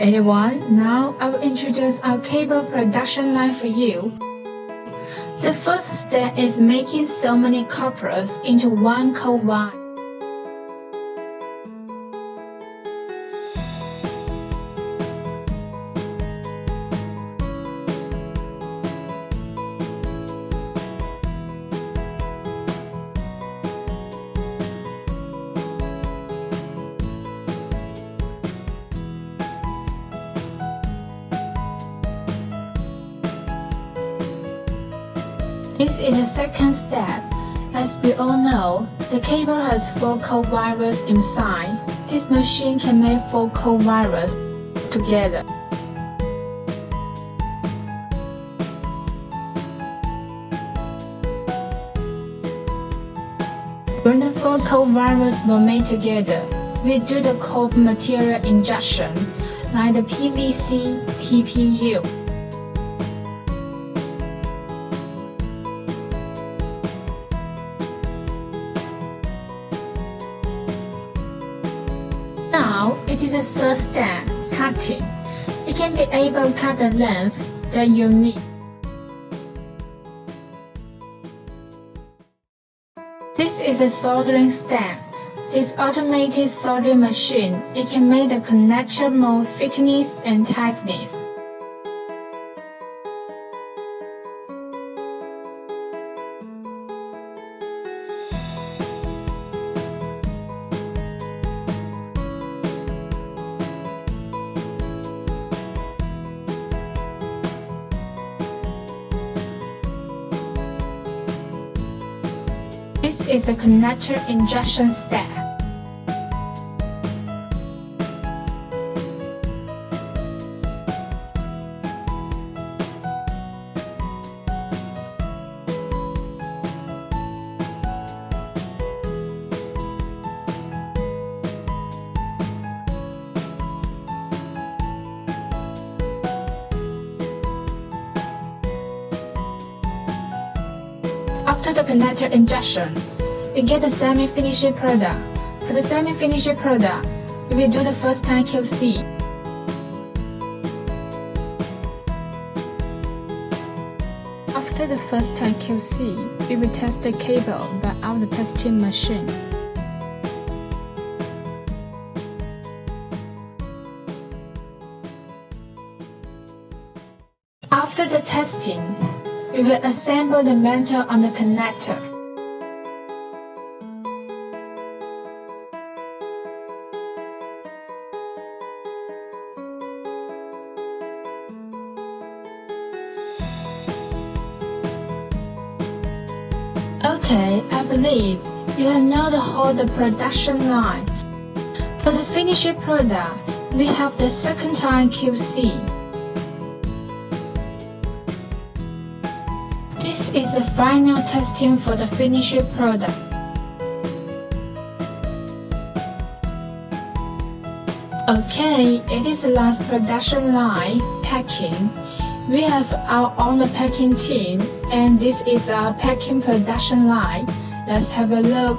everyone, now I will introduce our cable production line for you. The first step is making so many coppers into one cold wire. This is the second step. As we all know, the cable has 4 cold wires inside. This machine can make 4 cold wires together. When the 4 cold wires were made together, we do the cold material injection, like the PVC TPU. Now it is the third step, cutting. You can be able to cut the length that you need. This is a soldering step. This automated soldering machine, it can make the connector more thickness and tightness. This is a connector injection step. After the connector injection, we get the semi-finished product. For the semi-finished product, we will do the first time QC. After the first time QC, we will test the cable by our testing machine. After the testing, we will assemble the metal on the connector. Okay, I believe you have now the whole production line. For the finished product, we have the second time QC. This is the final testing for the finished product. Okay, it is the last production line, packing. We have our own packing team, and this is our packing production line. Let's have a look.